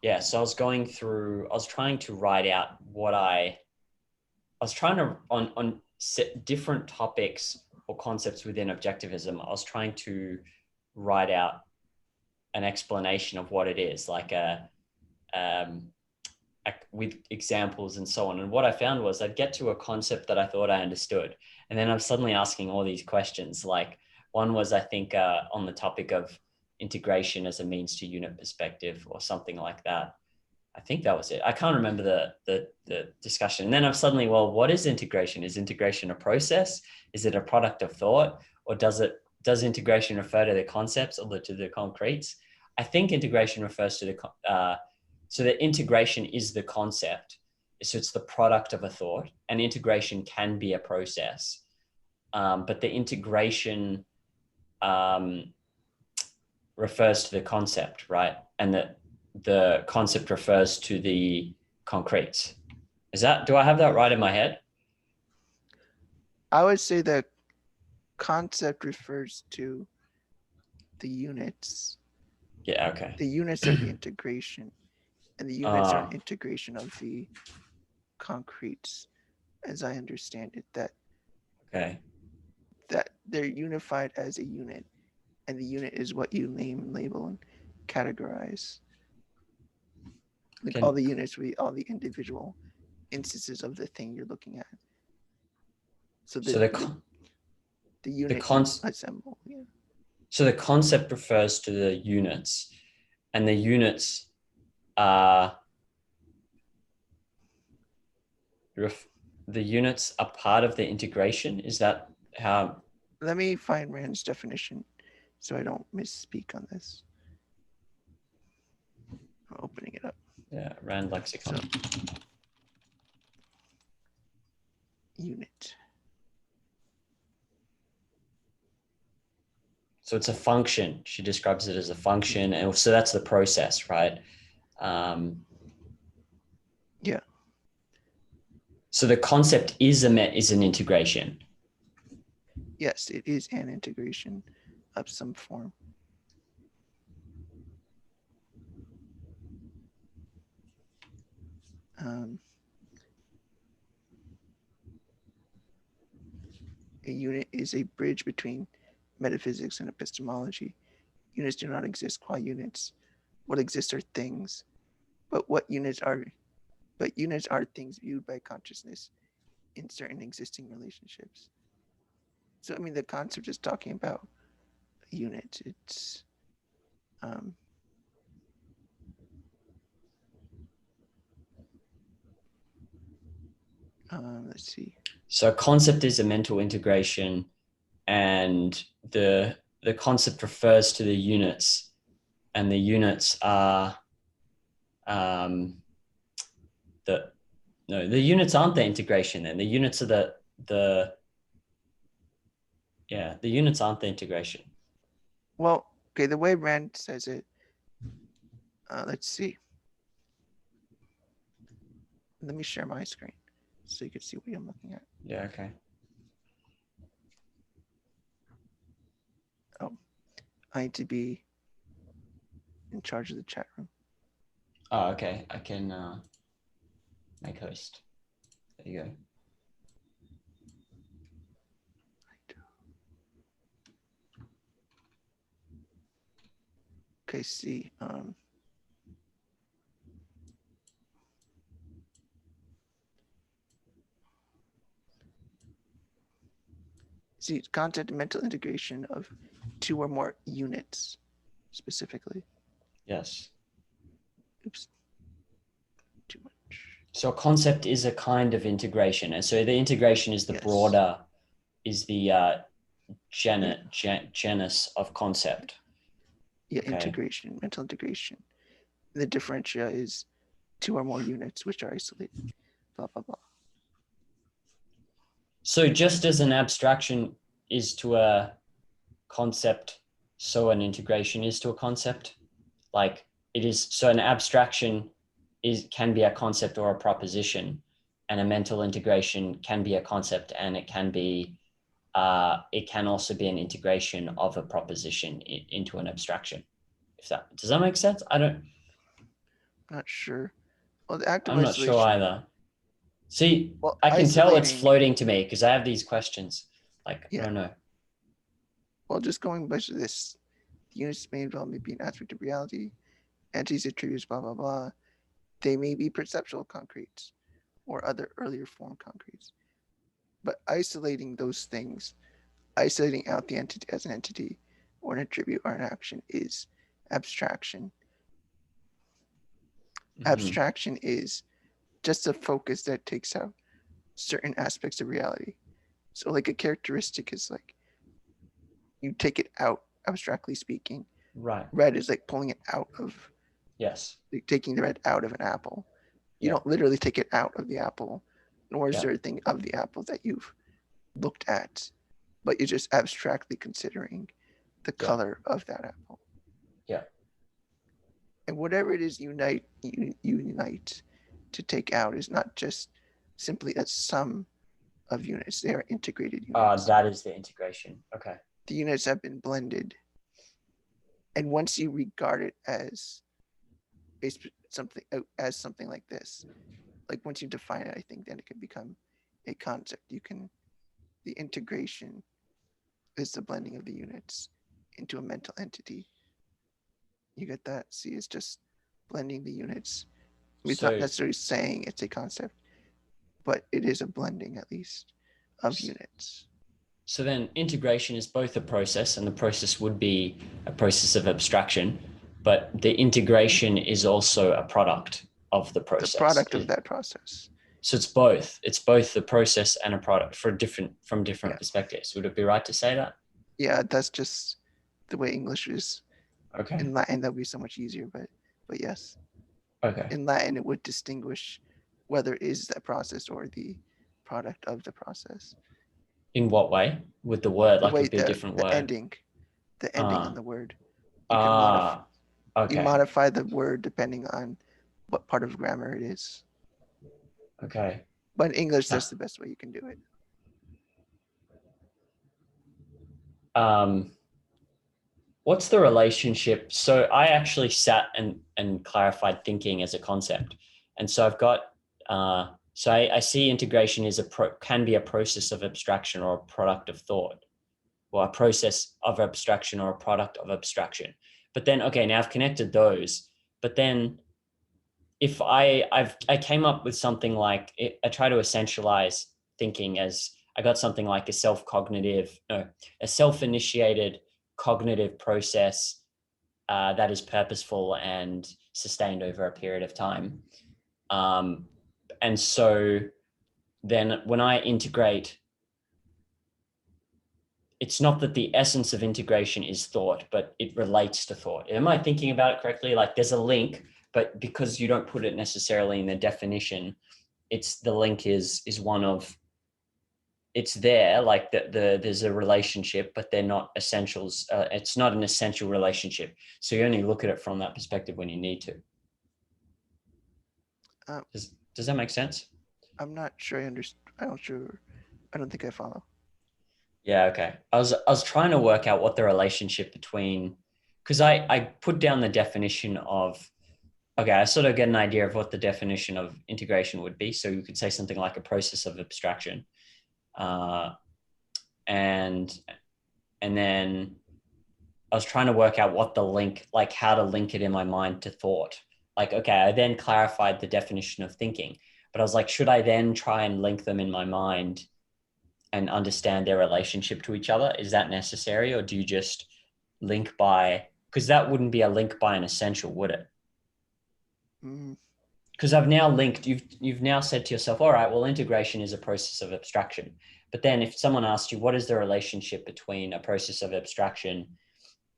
yeah, so I was trying to write out I was trying to, on set different topics or concepts within objectivism, I was trying to write out an explanation of what it is, like um, with examples and so on. And what I found was I'd get to a concept that I thought I understood. And then I'm suddenly asking all these questions. Like one was, I think, on the topic of integration as a means to unit perspective or something like that. I think that was it. I can't remember the discussion. And then I'm suddenly, well, what is integration? Is integration a process? Is it a product of thought? Or does integration refer to the concepts or to the concretes? I think integration refers to so the integration is the concept. So it's the product of a thought, and integration can be a process. But the integration refers to the concept, right? And the concept refers to the concretes. Do I have that right in my head? I would say that concept refers to the units. Yeah, okay. The units are the integration, and the units are an integration of the concretes, as I understand it, that they're unified as a unit, and the unit is what you name and label and categorize. Like all the units will be all the individual instances of the thing you're looking at. So the unit assemble. Yeah. So the concept refers to the units, and the units are part of the integration. Is that how? Let me find Rand's definition so I don't misspeak on this. I'm opening it up. Yeah, Rand lexicon. So, unit. So it's a function. She describes it as a function. And so that's the process, right? Yeah. So the concept is an integration. Yes, it is an integration of some form. A unit is a bridge between metaphysics and epistemology. Units do not exist qua units. What exists are things, but units are things viewed by consciousness in certain existing relationships. So I mean, the concept is talking about a unit. It's let's see. So concept is a mental integration, and the concept refers to the units, and the units are the units aren't the integration. Then the units are the units aren't the integration. Well, okay, the way Rand says it, let's see. Let me share my screen so you can see what I'm looking at. Yeah, okay. Oh, I need to be in charge of the chat room. Oh, okay. I can make host. There you go. Okay, see. See, content and mental integration of two or more units, specifically. Yes. Oops. Too much. So a concept is a kind of integration. And so the integration is the broader, is the genus of concept. Yeah, okay. Integration, mental integration. The differentia is two or more units which are isolated, blah, blah, blah. So just as an abstraction is to a concept, so an integration is to a concept. Like it is, so an abstraction can be a concept or a proposition, and a mental integration can be a concept, and it can also be an integration of a proposition into an abstraction. Does that make sense? Not sure. Well, the active I'm not sure isolation. either. See, Well, I can tell it's isolating. floating to me because I have these questions. Like, I Yeah. don't know. Well, just going by this, the unit's main development being aspect of reality, entities, attributes, blah blah blah. They may be perceptual concretes or other earlier form concretes. But isolating those things, isolating out the entity as an entity or an attribute or an action is abstraction. Mm-hmm. Abstraction is just a focus that takes out certain aspects of reality. So, like a characteristic is like you take it out, abstractly speaking. Right. Red is like pulling it out of, Yes. like taking the red out of an apple. You Yeah. don't literally take it out of the apple, nor is Yeah. there a thing of the apple that you've looked at, but you're just abstractly considering the Yeah. color of that apple. Yeah. And whatever it is unite to take out is not just simply a sum of units. They are integrated units. That is the integration. Okay. The units have been blended. And once you regard it as something like this, like once you define it, I think then it can become a concept. The integration is the blending of the units into a mental entity. You get that? See, it's just blending the units. I mean, it's not So, necessarily saying it's a concept, but it is a blending at least of units. so then integration is both a process, and the process would be a process of abstraction, but the integration is also a product of the The process. product of that process. So it's both. It's both the process and a product from different Yeah. perspectives. Would it be right to say that? Yeah, that's just the way English is. Okay. In Latin, that would be so much easier, but yes. Okay. In Latin, it would distinguish whether it is that process or the product of the process. In what way? With the word, The like way it'd be a different the word. ending on the word. You can Okay. you modify the word depending on what part of grammar it is. Okay. But in English, that's the best way you can do it. What's the relationship? So I actually sat and clarified thinking as a concept, and so I've got so I see integration is can be a process of abstraction or a product of thought, or a process of abstraction or a product of abstraction. But then, okay, now I've connected those. But then, if I came up with something like I try to essentialize thinking as I got something like a self-initiated cognitive process that is purposeful and sustained over a period of time. And so then when I integrate, it's not that the essence of integration is thought, but it relates to thought. Am I thinking about it correctly? Like there's a link, but because you don't put it necessarily in the definition, the link is one of, it's there, like there's a relationship, but they're not essentials. It's not an essential relationship. So you only look at it from that perspective when you need to. Does that make sense? I'm not sure I understand. I don't think I follow. Yeah, okay. I was trying to work out what the relationship between, because I put down the definition of, okay, I sort of get an idea of what the definition of integration would be. So you could say something like a process of abstraction. And then I was trying to work out what the link, like how to link it in my mind to thought. Like, okay, I then clarified the definition of thinking, but I was like, should I then try and link them in my mind and understand their relationship to each other? Is that necessary? Or do you just link by, because that wouldn't be a link by an essential, would it? Because I've now linked, you've now said to yourself, all right, well, integration is a process of abstraction. But then if someone asked you, what is the relationship between a process of abstraction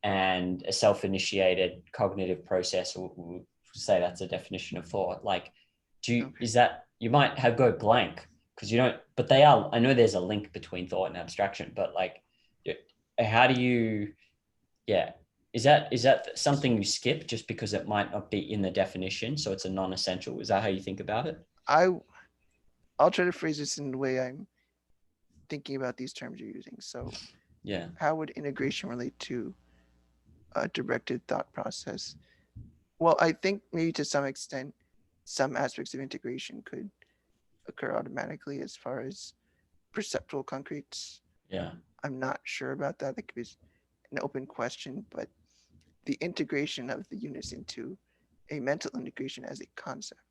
and a self-initiated cognitive process, we'll say that's a definition of thought. Like, is that, you might have go blank because you don't, but they are, I know there's a link between thought and abstraction, but like, how do you, is that something you skip just because it might not be in the definition? So it's a non-essential. Is that how you think about it? I'll try to phrase this in the way I'm thinking about these terms you're using. So how would integration relate to a directed thought process? Well, I think maybe to some extent, some aspects of integration could occur automatically as far as perceptual concretes. Yeah. I'm not sure about that. That could be an open question, but the integration of the units into a mental integration as a concept,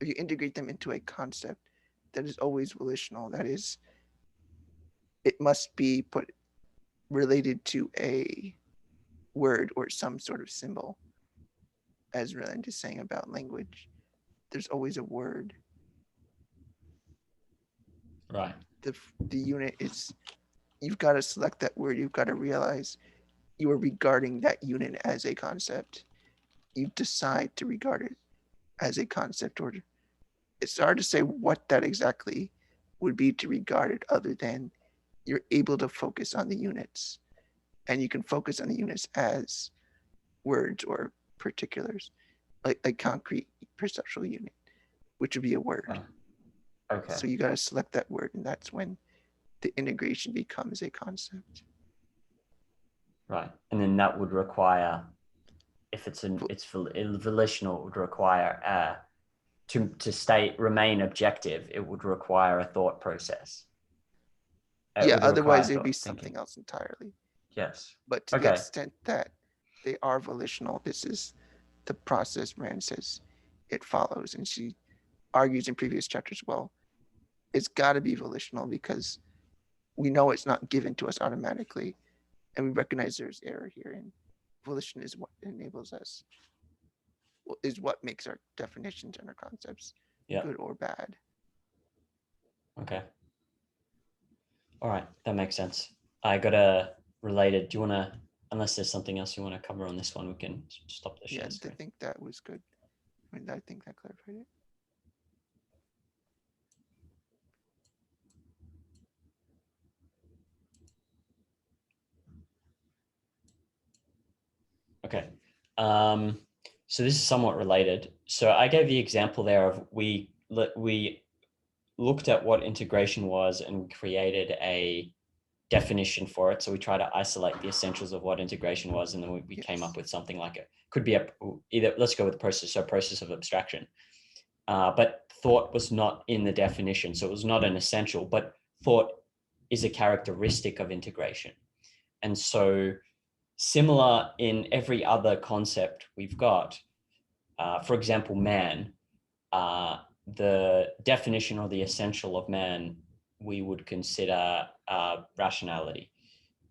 if you integrate them into a concept that is always volitional, that is, it must be put related to a word or some sort of symbol. As Roland is saying about language, there's always a word. Right. The unit is, you've got to select that word. You've got to realize you are regarding that unit as a concept. You decide to regard it as a concept, or it's hard to say what that exactly would be to regard it, other than you're able to focus on the units, and you can focus on the units as words or particulars, like a concrete perceptual unit, which would be a word. Okay. So you got to select that word, and that's when the integration becomes a concept. Right. And then that would require, if it's volitional, it would require to remain objective, it would require a thought process. Yeah, otherwise it'd be something else entirely. Yes. But to the extent that they are volitional, this is the process Rand says it follows. And she argues in previous chapters, well, it's got to be volitional because we know it's not given to us automatically. And we recognize there's error here. And volition is what enables us, is what makes our definitions and our concepts good or bad. Okay. All right, that makes sense. I got a related, do you want to, unless there's something else you want to cover on this one, we can stop the share screen. I think that was good. I mean, I think that clarified it. Okay. So this is somewhat related. So I gave the example there of we looked at what integration was and created a definition for it. So we try to isolate the essentials of what integration was, and then we came up with something like it could be either, let's go with the process, so process of abstraction. But thought was not in the definition, so it was not an essential, but thought is a characteristic of integration. And so similar in every other concept we've got, for example, man, the definition or the essential of man, we would consider rationality.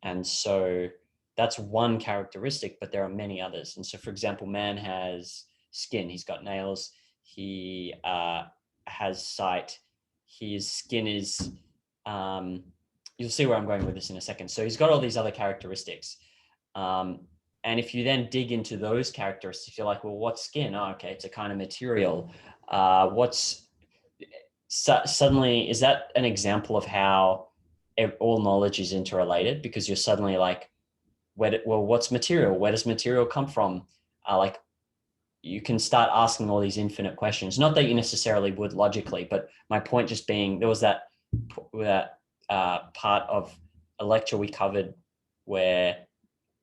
And so that's one characteristic, but there are many others. And so, for example, man has skin, he's got nails, he has sight, his skin is, you'll see where I'm going with this in a second. So he's got all these other characteristics. And if you then dig into those characteristics, you're like, well, what's skin? Oh, okay, it's a kind of material. Suddenly, is that an example of how all knowledge is interrelated? Because you're suddenly like, what's material? Where does material come from? Like, you can start asking all these infinite questions. Not that you necessarily would logically, but my point just being, there was that part of a lecture we covered where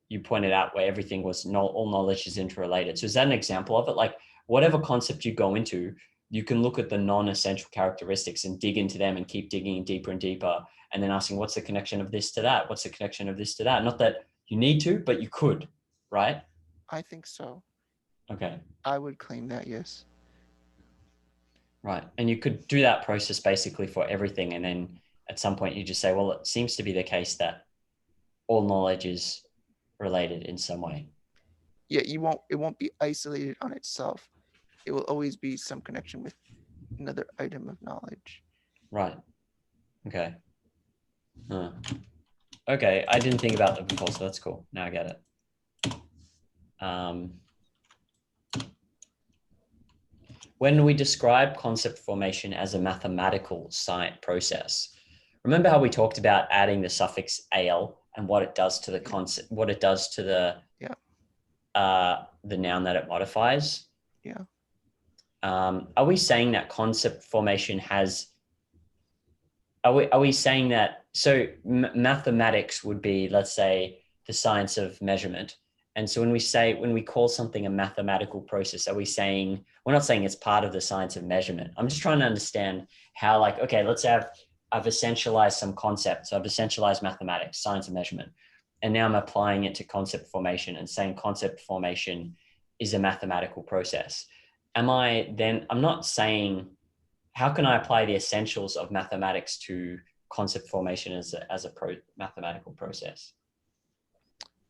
you pointed out where everything was all knowledge is interrelated. So is that an example of it? Like, whatever concept you go into, you can look at the non-essential characteristics and dig into them and keep digging deeper and deeper, and then asking, what's the connection of this to that? What's the connection of this to that? Not that you need to, but you could, right? I think so. Okay. I would claim that, yes. Right. And you could do that process basically for everything. And then at some point you just say, well, it seems to be the case that all knowledge is related in some way. Yeah, it won't be isolated on itself. It will always be some connection with another item of knowledge. Right. Okay. Okay, I didn't think about that before, so that's cool. Now I get it. When we describe concept formation as a mathematical science process, remember how we talked about adding the suffix al and what it does to the concept, what it does to the noun that it modifies? Yeah. Are we saying that concept formation has? Are we saying that? So mathematics would be, let's say, the science of measurement, And so when we call something a mathematical process, are we saying, we're not saying it's part of the science of measurement. I'm just trying to understand how, like, okay, let's have, I've essentialized some concepts. So I've essentialized mathematics, science of measurement. And now I'm applying it to concept formation and saying concept formation is a mathematical process. I'm not saying, how can I apply the essentials of mathematics to concept formation as a mathematical process?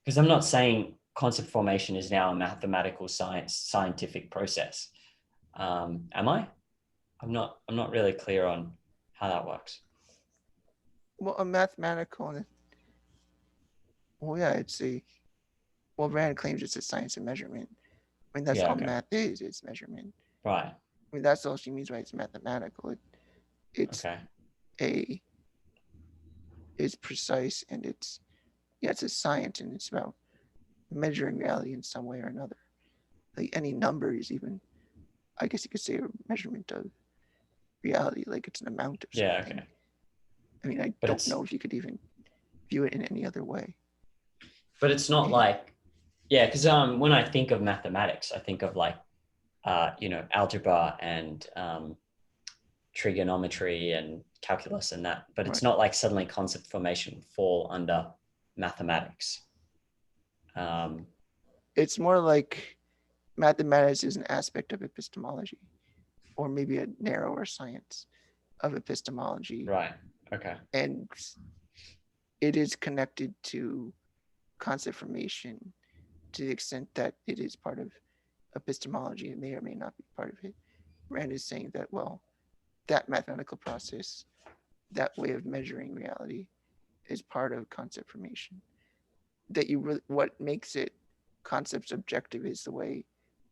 Because I'm not saying concept formation is now a mathematical scientific process. Am I? I'm not really clear on how that works. Well, a mathematical, well, yeah, well, Rand claims it's a science of measurement. I mean, that's all math is, it's measurement. Right. I mean, that's all she means by it's mathematical. It's it's precise, and it's a science, and it's about measuring reality in some way or another. Like any number is even, I guess you could say, a measurement of reality, like it's an amount of something. Okay. I mean, I don't know if you could even view it in any other way. But it's not like, because when I think of mathematics, I think of like, algebra and trigonometry and calculus and that, but it's not like suddenly concept formation fall under mathematics. It's more like mathematics is an aspect of epistemology, or maybe a narrower science of epistemology. Right. Okay. And it is connected to concept formation to the extent that it is part of epistemology. It may or may not be part of it. Rand is saying that, well, that mathematical process, that way of measuring reality, is part of concept formation. That what makes it concepts objective is the way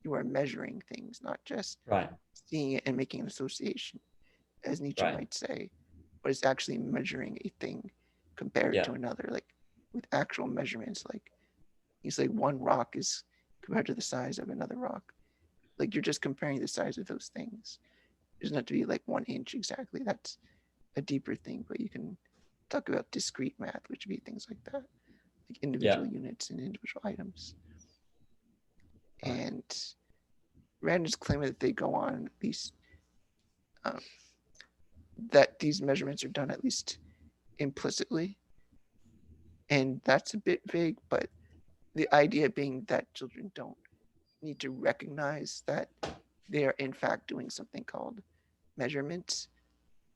you are measuring things, not just seeing it and making an association, as Nietzsche might say, but it's actually measuring a thing compared to another, like with actual measurements. Like he's like, one rock is compared to the size of another rock. Like you're just comparing the size of those things. It doesn't have to be like 1 inch exactly. That's a deeper thing, but you can talk about discrete math, which would be things like that, like individual units and individual items. And Rand is claiming that they go on at least, that these measurements are done at least implicitly. And that's a bit vague, but the idea being that children don't need to recognize that they are in fact doing something called measurements,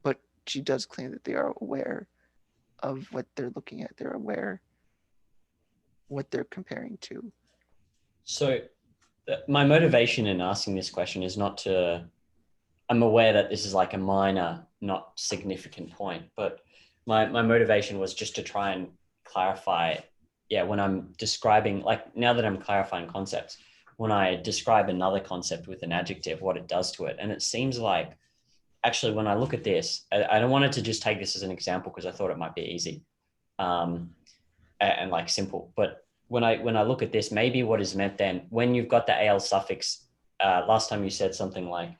but she does claim that they are aware of what they're looking at. They're aware what they're comparing to. So my motivation in asking this question is not to, I'm aware that this is like a minor, not significant point, but my motivation was just to try and clarify, when I'm describing, like now that I'm clarifying concepts, when I describe another concept with an adjective, what it does to it. And it seems like, actually, when I look at this, I don't want to just take this as an example because I thought it might be easy and like simple. But when I look at this, maybe what is meant then, when you've got the al suffix, last time you said something like,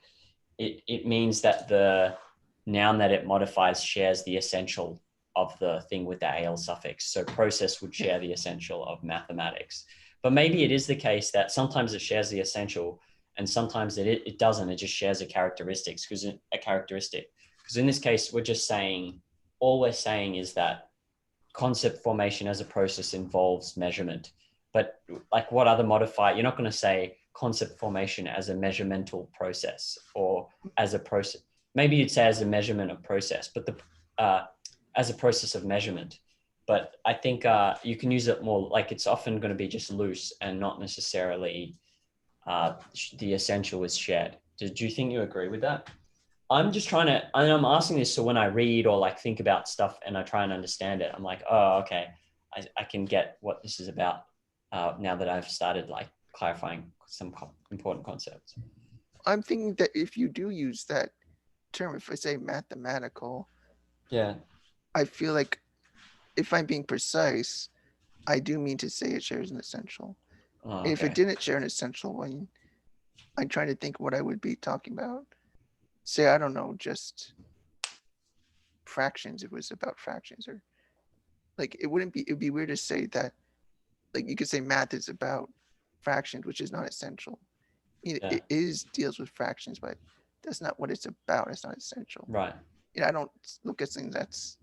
it means that the noun that it modifies shares the essential of the thing with the al suffix. So process would share the essential of mathematics. But maybe it is the case that sometimes it shares the essential and sometimes it doesn't. It just shares a characteristic. Because in this case, we're just saying, all we're saying is that concept formation as a process involves measurement. But like what other modifier, you're not going to say concept formation as a measuramental process or as a process. Maybe you'd say as a measurement of process, but as a process of measurement. But I think you can use it more, like it's often going to be just loose and not necessarily the essential is shared. Do you think you agree with that? I'm just trying to, and I'm asking this so when I read or like think about stuff and I try and understand it, I'm like, oh, okay, I can get what this is about now that I've started like clarifying some important concepts. I'm thinking that if you do use that term, if I say mathematical, I feel like if I'm being precise, I do mean to say it shares an essential. Oh, okay. If it didn't share an essential, I'm trying to think what I would be talking about. Say, I don't know, just fractions. It was about fractions, or like it would be weird to say that, like you could say math is about fractions, which is not essential. I mean, Yeah. it deals with fractions, but that's not what it's about. It's not essential. Right. I don't look at something that's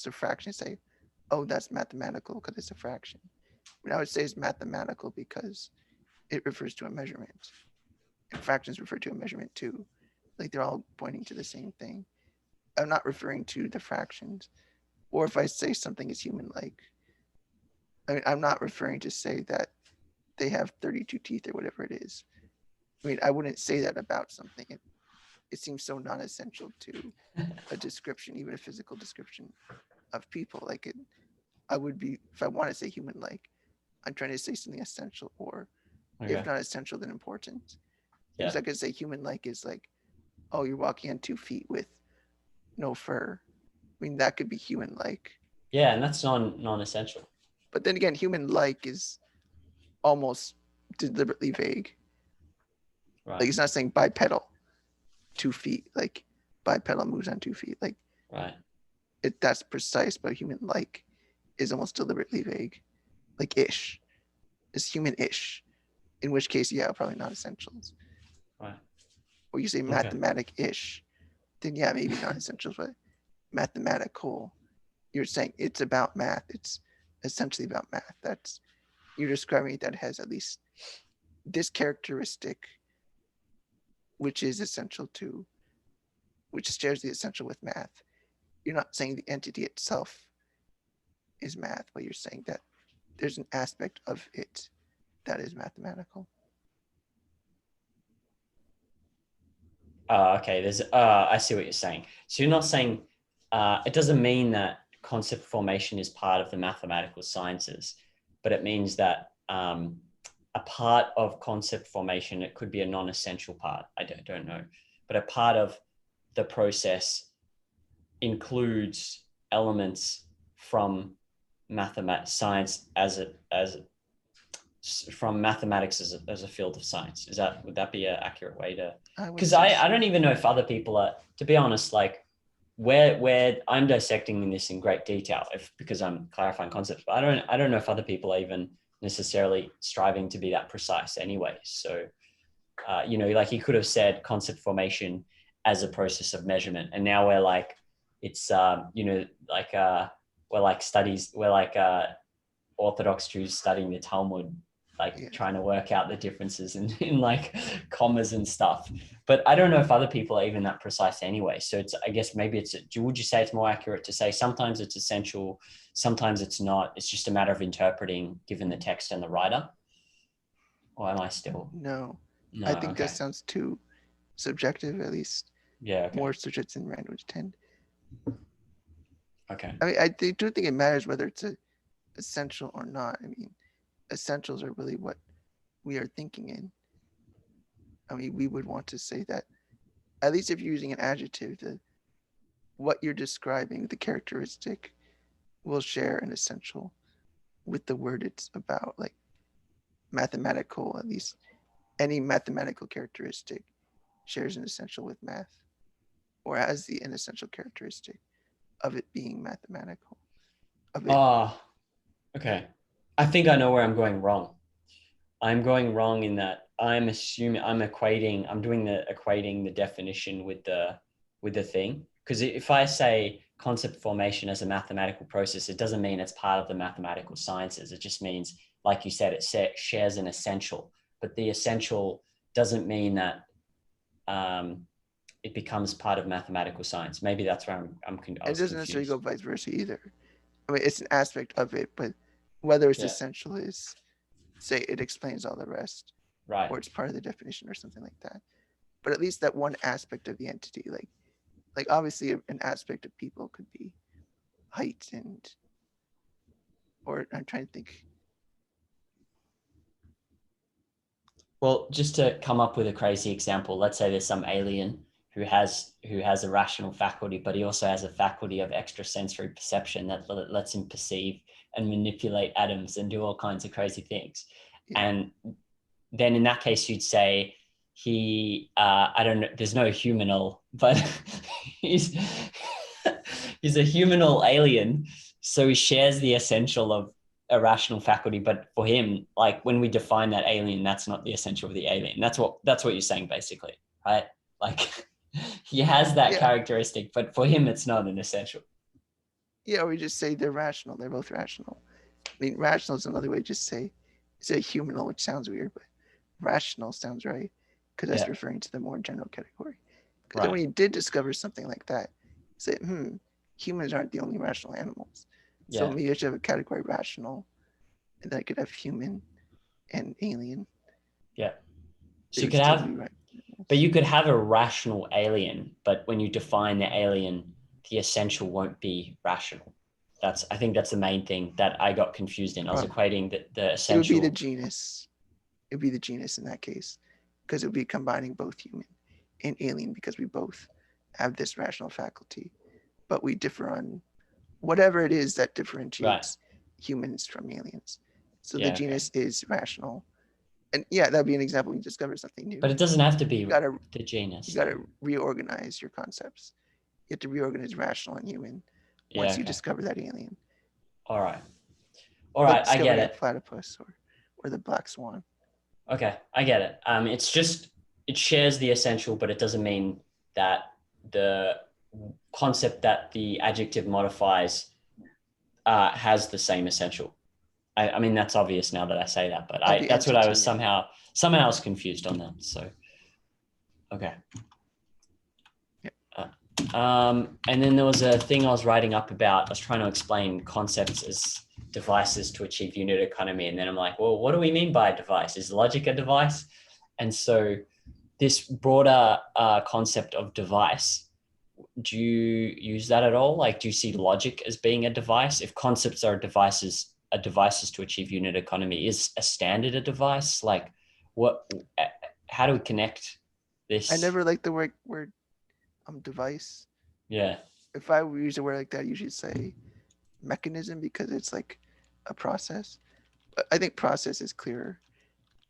a fraction and say, oh, that's mathematical because it's a fraction. I mean, I would say it's mathematical because it refers to a measurement. And fractions refer to a measurement too. Like they're all pointing to the same thing. I'm not referring to the fractions. Or if I say something is human-like, I mean, I'm not referring to say that they have 32 teeth or whatever it is. I mean, I wouldn't say that about something. It seems so non-essential to a description, even a physical description of people. Like I would be, if I want to say human-like, I'm trying to say something essential, or if not essential, then important. Because I could say human-like is like, oh, you're walking on 2 feet with no fur. I mean, that could be human-like. Yeah, and that's non-essential. But then again, human-like is almost deliberately vague. Right. Like it's not saying bipedal, 2 feet. Like bipedal moves on 2 feet. Like right. That's precise, but human-like is almost deliberately vague. Like ish is human-ish. In which case, yeah, probably not essentials. Right. Or you say mathematic-ish, then yeah, maybe not essentials, but mathematical. You're saying it's about math. It's essentially about math. You're describing it that has at least this characteristic, which is essential to, which shares the essential with math. You're not saying the entity itself is math, but you're saying that there's an aspect of it that is mathematical. Okay. I see what you're saying. So you're not saying it doesn't mean that concept formation is part of the mathematical sciences, but it means that a part of concept formation, it could be a non-essential part. I don't know, but a part of the process includes elements from science from mathematics as a field of science. Would that be an accurate way to? Because I don't even know if other people are, to be honest, like where I'm dissecting this in great detail, because I'm clarifying concepts, but I don't know if other people are even necessarily striving to be that precise anyway. So, like he could have said concept formation as a process of measurement, and now we're like, it's we're like Orthodox Jews studying the Talmud, trying to work out the differences in like commas and stuff. But I don't know if other people are even that precise anyway. So I guess maybe would you say it's more accurate to say sometimes it's essential, sometimes it's not? It's just a matter of interpreting given the text and the writer? Or am I still? No, I think that sounds too subjective, at least. Yeah. Okay. More subjects in language tend. Okay. I mean, I do think it matters whether it's essential or not. I mean, essentials are really what we are thinking in. I mean, we would want to say that, at least if you're using an adjective, what you're describing, the characteristic, will share an essential with the word it's about. Like mathematical, at least any mathematical characteristic shares an essential with math, or has an essential characteristic of it being mathematical. Okay. I think I know where I'm going wrong. I'm going wrong in that I'm doing equating the definition with the thing. Because if I say concept formation as a mathematical process, it doesn't mean it's part of the mathematical sciences. It just means, like you said, it shares an essential. But the essential doesn't mean that it becomes part of mathematical science. Maybe that's where I'm confused. It doesn't necessarily go vice versa either. I mean, it's an aspect of it, but whether it's essential is, say, it explains all the rest, right? Or it's part of the definition or something like that. But at least that one aspect of the entity, like obviously an aspect of people could be height or I'm trying to think. Well, just to come up with a crazy example, let's say there's some alien who has a rational faculty, but he also has a faculty of extrasensory perception that lets him perceive and manipulate atoms and do all kinds of crazy things. Yeah. And then in that case, you'd say I don't know, there's no humanal, but he's a humanal alien. So he shares the essential a rational faculty, but for him, like when we define that alien, that's not the essential of the alien. That's what you're saying basically, right? Like he has that Yeah. characteristic, but for him, it's not an essential. Yeah, or we just say they're rational. They're both rational. I mean, rational is another way to just say humanal, which sounds weird, but rational sounds right because that's Yeah. referring to the more general category. Because Right. then when you did discover something like that, you say, humans aren't the only rational animals. So Yeah. maybe I should have a category rational, and then I could have human and alien. Yeah. So They you would could still have, be right. but you could have a rational alien, but when you define the alien, the essential won't be rational. I think that's the main thing that I got confused in. I was equating the essential. It would be the genus. It would be the genus in that case, because it would be combining both human and alien, because we both have this rational faculty, but we differ on whatever it is that differentiates humans from aliens. So the genus is rational. And yeah, that'd be an example when you discover something new. But it doesn't have to be the genus. You gotta reorganize your concepts. You have to reorganize rational and human once you discover that alien. All right, I get it. Platypus or the black swan. Okay, I get it. It's just it shares the essential, but it doesn't mean that the concept that the adjective modifies has the same essential. I mean, that's obvious now that I say that, but that's what I was somehow I was confused on that. So, okay. And then there was a thing I was writing up about. I was trying to explain concepts as devices to achieve unit economy. And then I'm like, well, what do we mean by a device? Is logic a device? And so this broader concept of device, do you use that at all? Like, do you see logic as being a device? If concepts are devices to achieve unit economy, is a standard a device? Like, how do we connect this? I never like the word device. Yeah. If I use a word like that, I usually say mechanism, because it's like a process. But I think process is clearer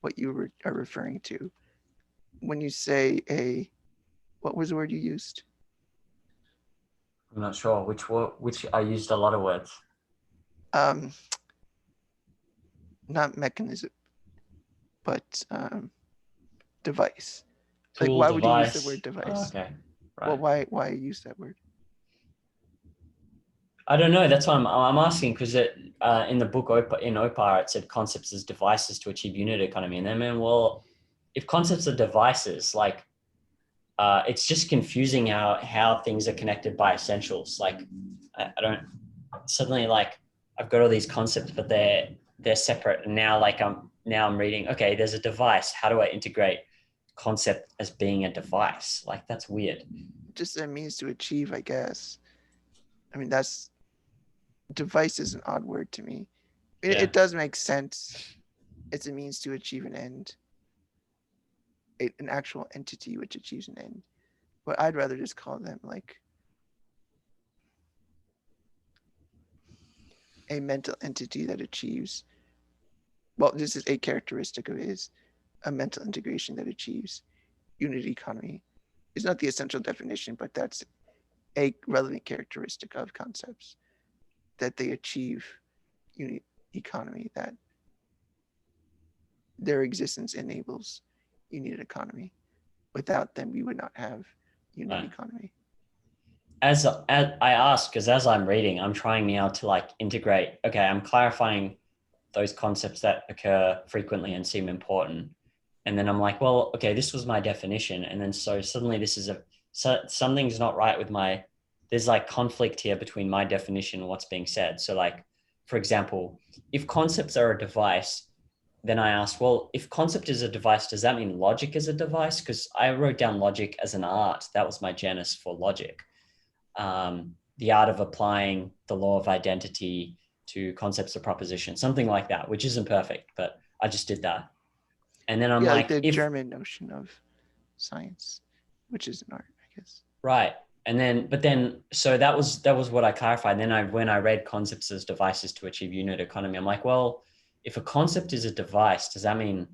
what you are referring to. When you say what was the word you used? I'm not sure which I used a lot of words. Not mechanism, but device. Tool, like, why device. would you use the word device? Okay. Right. Well, why use that word? I don't know. That's why I'm asking, because in the book in OPAR, it said concepts as devices to achieve unit economy. And then, well, if concepts are devices, like it's just confusing how things are connected by essentials. Like I don't suddenly, like I've got all these concepts, but they're separate. And now I'm reading, okay, there's a device. How do I integrate concept as being a device? Like, that's weird. Just a means to achieve, I guess. I mean, device is an odd word to me. It does make sense. It's a means to achieve an end. An actual entity which achieves an end. But I'd rather just call them like a mental entity that achieves, well, this is a characteristic of it, is a mental integration that achieves unity economy. It's not the essential definition, but that's a relevant characteristic of concepts, that they achieve unity economy, that their existence enables unity economy. Without them, we would not have unity economy. As I ask, because as I'm reading, I'm trying now to like integrate. Okay, I'm clarifying those concepts that occur frequently and seem important. And then I'm like, well, okay, this was my definition. And then so suddenly something's not right with there's like conflict here between my definition and what's being said. So like, for example, if concepts are a device, then I asked, well, if concept is a device, does that mean logic is a device? Because I wrote down logic as an art. That was my genus for logic. The art of applying the law of identity to concepts of proposition, something like that, which isn't perfect, but I just did that. And then I'm like the German notion of science, which is an art, I guess. Right. And then, so that was what I clarified. Then when I read concepts as devices to achieve unit economy, I'm like, well, if a concept is a device, does that mean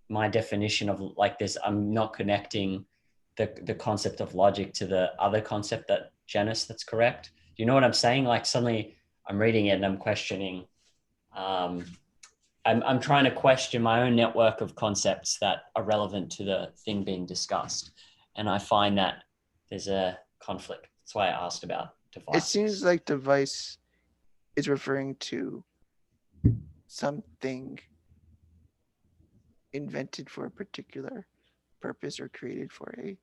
my definition of like this, I'm not connecting the concept of logic to the other concept, that genus, that's correct? Do you know what I'm saying? Like suddenly I'm reading it and I'm questioning I'm trying to question my own network of concepts that are relevant to the thing being discussed. And I find that there's a conflict. That's why I asked about It devices. seems like device is referring to something invented for a particular purpose or created for a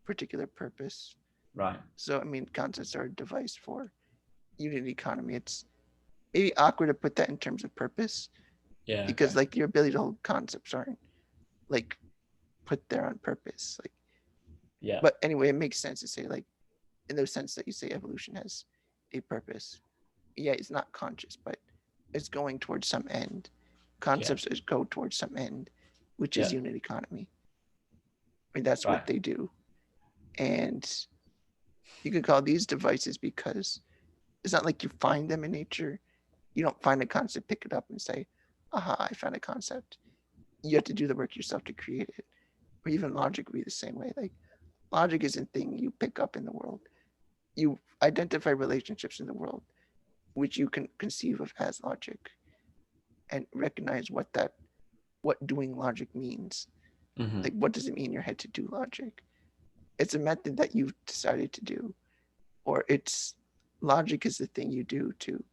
particular purpose. Right. So, I mean, concepts are a device for unit economy. It's maybe awkward to put that in terms of purpose Yeah. because, Okay. like, your ability to hold concepts aren't like put there on purpose. Like, Yeah. but anyway, it makes sense to say, like, in the sense that you say evolution has a purpose. Yeah, it's not conscious, but it's going towards some end. Concepts go towards some end, which is unit economy. I mean, that's Right. what they do. And you could call these devices because it's not like you find them in nature. You don't find a concept, pick it up and say, aha, I found a concept. You have to do the work yourself to create it. Or even logic would be the same way. Like logic isn't a thing you pick up in the world. You identify relationships in the world, which you can conceive of as logic and recognize what doing logic means. Mm-hmm. Like what does it mean in your head to do logic? It's a method that you've decided to do, or it's logic is the thing you do to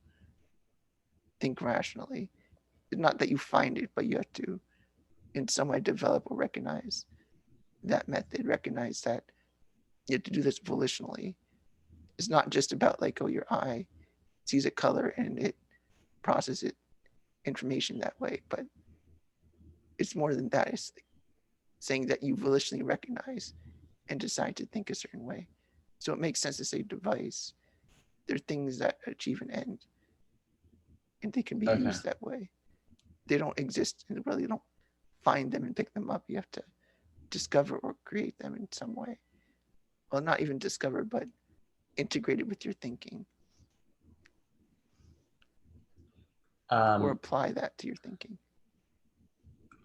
think rationally. It's not that you find it, but you have to in some way develop or recognize that method, recognize that you have to do this volitionally. It's not just about like, oh, your eye sees a color and it processes information that way, but it's more than that. It's like saying that you volitionally recognize and decide to think a certain way. So it makes sense to say device. They're things that achieve an end and they can be used that way. They don't exist and really don't find them and pick them up. You have to discover or create them in some way. Well, not even discover, but integrated with your thinking. Or apply that to your thinking.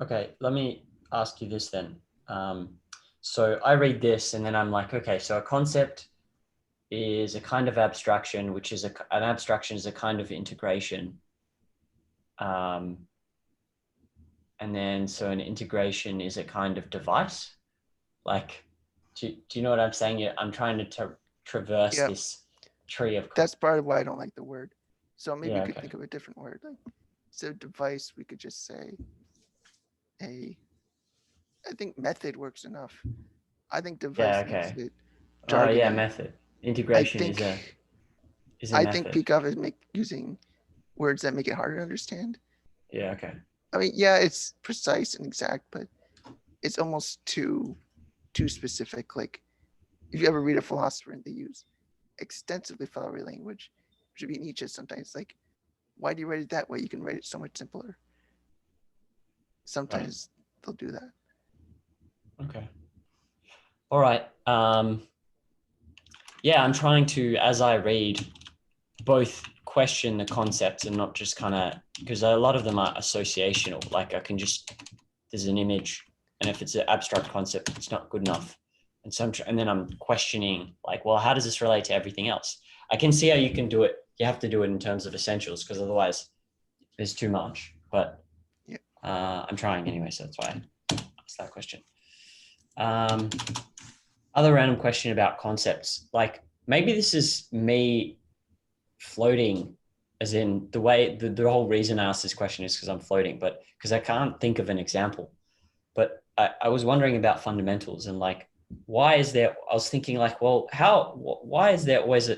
Okay, let me ask you this then. So I read this and then I'm like, okay, so a concept is a kind of abstraction, which is an abstraction is a kind of integration. And then, so an integration is a kind of device. Like, do you know what I'm saying? I'm trying to traverse this tree of. That's part of why I don't like the word. So maybe you could think of a different word. Like, so device, we could just say I think method works enough. I think device makes it jargony. Oh yeah, method. Integration is a I method. think Peacock is using words that make it harder to understand. Yeah, okay. I mean, yeah, it's precise and exact, but it's almost too specific. Like, if you ever read a philosopher and they use extensively flowery language, which would be Nietzsche sometimes, like, why do you write it that way? You can write it so much simpler. Sometimes they'll do that. Okay. All right. Yeah, I'm trying to, as I read, both question the concepts and not just kind of, because a lot of them are associational. Like I can just, there's an image, and if it's an abstract concept, it's not good enough. And so and then I'm questioning, like, well, how does this relate to everything else? I can see how you can do it. You have to do it in terms of essentials, because otherwise there's too much. But I'm trying anyway, so that's why I asked that question. Other random question about concepts, like maybe this is me floating, as in the way the whole reason I asked this question is because I'm floating, but because I can't think of an example. But I was wondering about fundamentals and like, why is there, I was thinking like, well, why is there always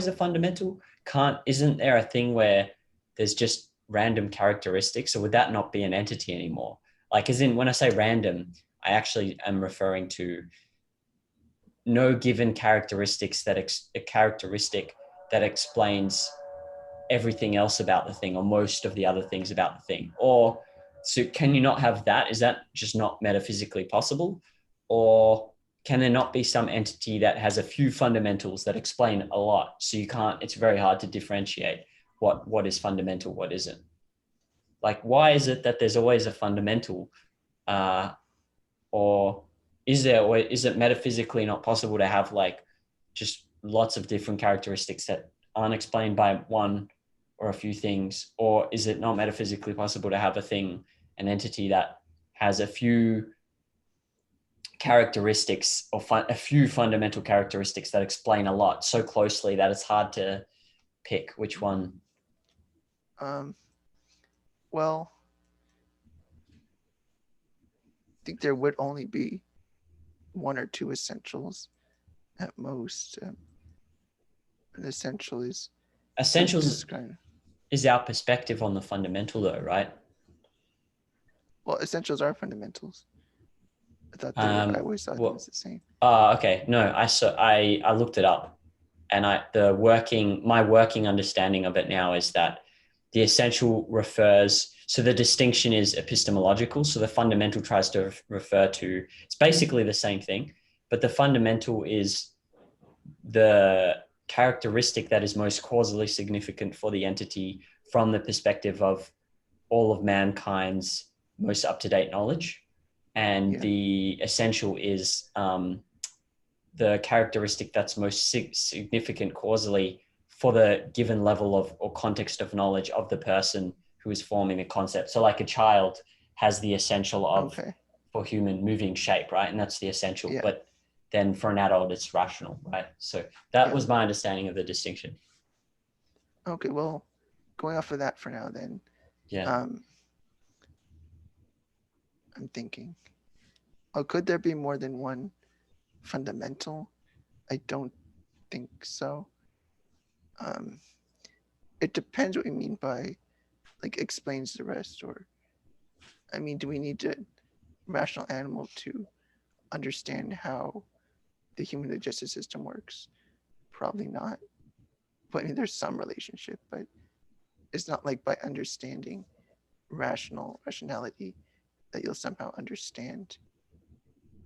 a fundamental? Isn't there a thing where there's just random characteristics? So would that not be an entity anymore? Like, as in when I say random, I actually am referring to no given characteristics a characteristic that explains everything else about the thing or most of the other things about the thing. Or so can you not have that? Is that just not metaphysically possible? Or can there not be some entity that has a few fundamentals that explain a lot? So it's very hard to differentiate what is fundamental, what isn't. Like, why is it that there's always a fundamental, or is it metaphysically not possible to have like just lots of different characteristics that aren't explained by one or a few things? Or is it not metaphysically possible to have a thing, an entity that has a few characteristics or a few fundamental characteristics that explain a lot so closely that it's hard to pick which one? Well, I think there would only be one or two essentials at most. An essential is Essentials is our perspective on the fundamental though, right? Well, essentials are fundamentals. I always thought it was the same. Okay. No, I looked it up, and my working understanding of it now is that the essential refers, so the distinction is epistemological. So the fundamental tries to refer to, it's basically the same thing, but the fundamental is the characteristic that is most causally significant for the entity from the perspective of all of mankind's most up-to-date knowledge. And the essential is the characteristic that's most significant causally for the given level of or context of knowledge of the person who is forming the concept. So like a child has the essential of for human moving shape, right? And that's the essential. Yeah. But then for an adult, it's rational, right? So that was my understanding of the distinction. Okay, well, going off of that for now then. Yeah. I'm thinking, could there be more than one fundamental? I don't think so. It depends what we mean by like explains the rest, or I mean, do we need a rational animal to understand how the human digestive system works? Probably not. But I mean, there's some relationship, but it's not like by understanding rationality that you'll somehow understand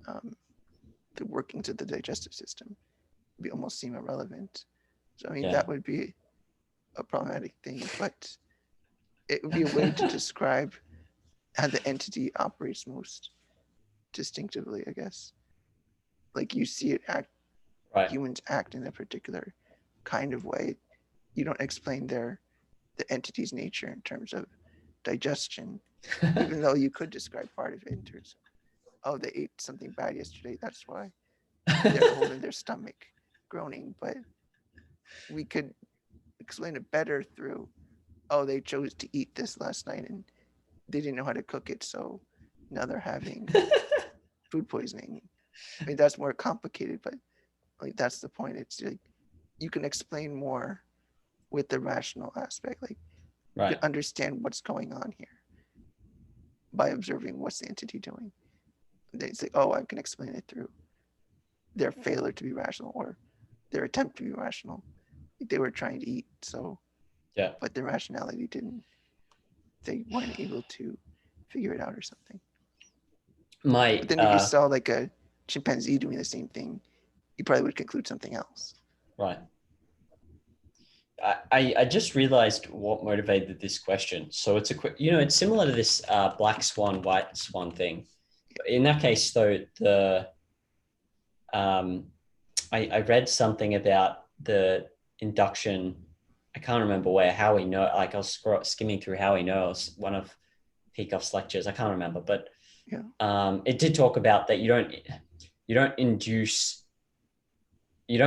the workings of the digestive system. It'd almost seem irrelevant. So I mean, that would be a problematic thing, but it would be a way to describe how the entity operates most distinctively, I guess. Like you see it act, humans act in a particular kind of way. You don't explain the entity's nature in terms of digestion, even though you could describe part of it in terms of, they ate something bad yesterday, that's why they're holding their stomach groaning. But we could explain it better through, they chose to eat this last night and they didn't know how to cook it, so now they're having food poisoning. I mean, that's more complicated, but like that's the point. It's like you can explain more with the rational aspect. Like you can understand what's going on here by observing what's the entity doing. They say, I can explain it through their failure to be rational or their attempt to be rational. They were trying to eat, but their rationality they weren't able to figure it out or something. But then if you saw like a chimpanzee doing the same thing, you probably would conclude something else. Right. I just realized what motivated this question. So it's it's similar to this black swan, white swan thing. In that case, though, I read something about the induction. I can't remember how we know. Like I was skimming through how we know. It was one of Peikoff's lectures. I can't remember, but it did talk about that you don't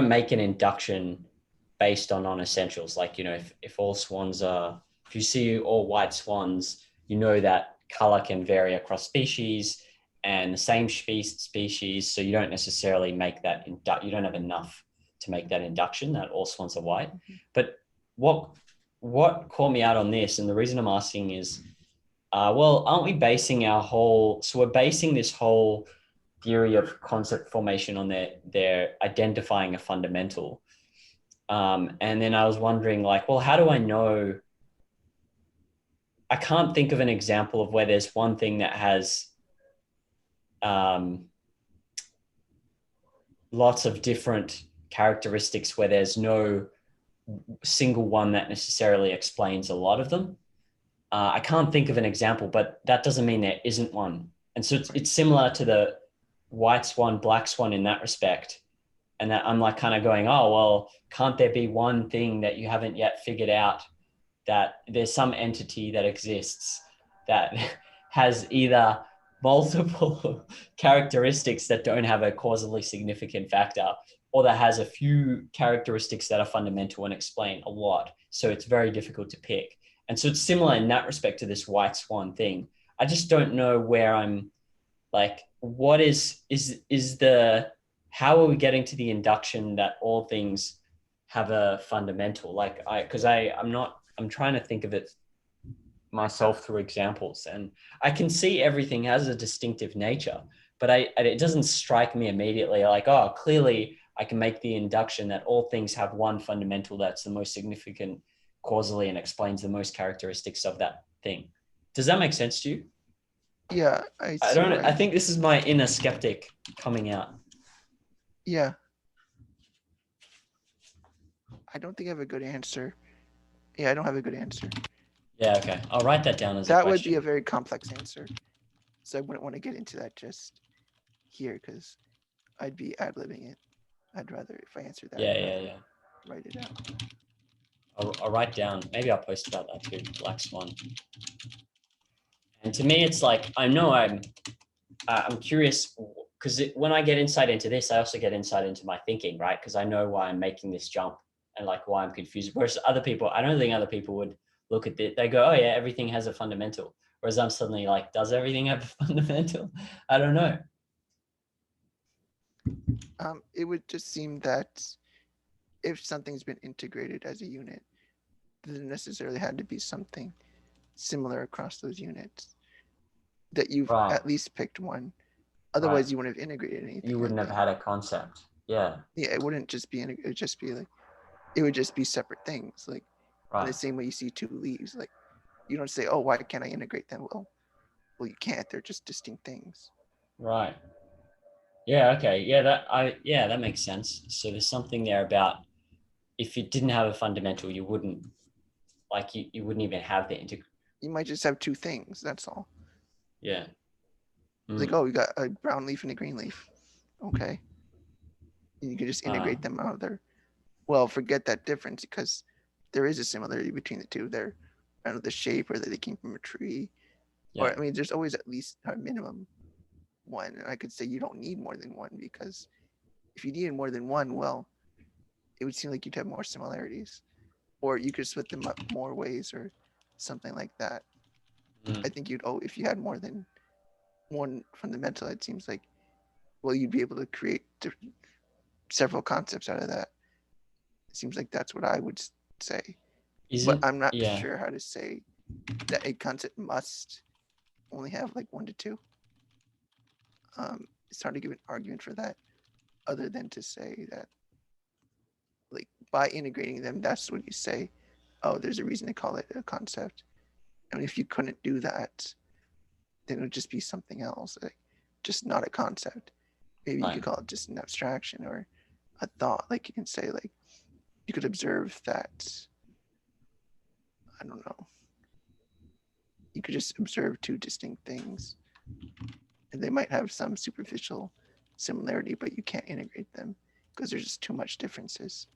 make an induction based on non-essentials. Like, if all swans if you see all white swans, that color can vary across species and the same species. So you don't necessarily make that, you don't have enough to make that induction that all swans are white. Mm-hmm. But what caught me out on this, and the reason I'm asking is, aren't we basing we're basing this whole theory of concept formation on their identifying a fundamental. And then I was wondering how do I know? I can't think of an example of where there's one thing that has lots of different characteristics where there's no single one that necessarily explains a lot of them. I can't think of an example, but that doesn't mean there isn't one. And so it's similar to the white swan, black swan in that respect. And that I'm kind of going, can't there be one thing that you haven't yet figured out that there's some entity that exists that has either multiple characteristics that don't have a causally significant factor, or that has a few characteristics that are fundamental and explain a lot. So it's very difficult to pick. And so it's similar in that respect to this white swan thing. I just don't know where I'm like, what is the, how are we getting to the induction that all things have a fundamental? Like I'm trying to think of it myself through examples, and I can see everything has a distinctive nature, but it doesn't strike me immediately like, oh, clearly I can make the induction that all things have one fundamental that's the most significant causally and explains the most characteristics of that thing. Does that make sense to you? Yeah, I see. I think this is my inner skeptic coming out. Yeah. I don't think I have a good answer. Yeah, I don't have a good answer. Yeah, okay. I'll write that down as a That question. would be a very complex answer. So I wouldn't want to get into that just here because I'd be ad-libbing it. I'd rather, if I answer that, Yeah. write it out. I'll write down, maybe I'll post about that too, Black Swan. And to me, it's like, I know I'm curious, because when I get insight into this, I also get insight into my thinking, right? Because I know why I'm making this jump and like why I'm confused. Whereas other people, I don't think other people would look at it. They go, oh yeah, everything has a fundamental. Whereas I'm suddenly like, does everything have a fundamental? I don't know. It would just seem that if something's been integrated as a unit, there necessarily had to be something similar across those units that you've Right. at least picked one. Otherwise, Right. you wouldn't have integrated anything. You wouldn't like have that. had a concept. Yeah. Yeah, it wouldn't just be. It would just be like, it would just be separate things. Like in the Right. same way you see two leaves. Like you don't say, oh, why can't I integrate them? Well, you can't. They're just distinct things. Right. Yeah. Okay. Yeah. That makes sense. So there's something there about if it didn't have a fundamental, you wouldn't you wouldn't even have the You might just have two things. That's all. Yeah. Like, oh, you got a brown leaf and a green leaf. Okay. And you can just integrate them out of there. Well, forget that difference because there is a similarity between the two. They're, I don't know, the shape or that they came from a tree. Yeah. Or, I mean, there's always at least a minimum one. And I could say you don't need more than one because if you needed more than one, well, it would seem like you'd have more similarities. Or you could split them up more ways or something like that. I think if you had more than one fundamental, it seems like, well, you'd be able to create several concepts out of that. It seems like that's what I would say. But I'm not sure how to say that a concept must only have like 1 to 2. It's hard to give an argument for that other than to say that like by integrating them, that's what you say, oh, there's a reason to call it a concept. And if you couldn't do that, then it would just be something else, like just not a concept. Maybe you could call it just an abstraction or a thought. Like you can say, like you could observe that, I don't know. You could just observe two distinct things, and they might have some superficial similarity, but you can't integrate them because there's just too much differences.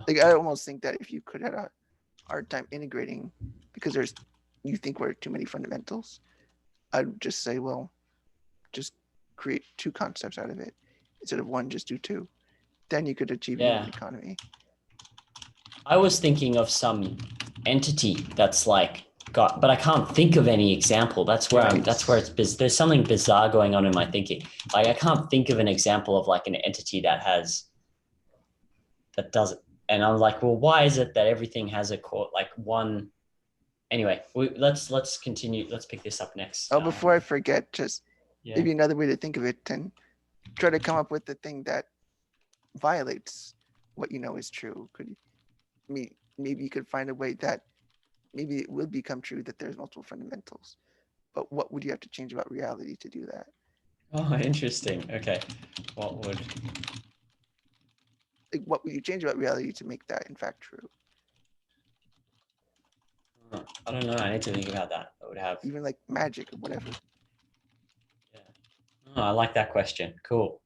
Like I almost think that if you could have a hard time integrating because you think we're too many fundamentals, I'd just say, well, just create two concepts out of it instead of one. Just do two. Then you could achieve unit economy. I was thinking of some entity that's like but I can't think of any example. That's where there's something bizarre going on in my thinking. Like I can't think of an example of like an entity that does it. And I'm like, well, why is it that everything has a core, like one? Anyway, let's continue. Let's pick this up next. Oh, before I forget, just maybe another way to think of it, and try to come up with the thing that violates what you know is true. Maybe you could find a way that maybe it will become true that there's multiple fundamentals. But what would you have to change about reality to do that? Oh, interesting. Okay. What would you change about reality to make that in fact true? I don't know. I need to think about that. I would have even like magic or whatever. Yeah. Oh, I like that question. Cool.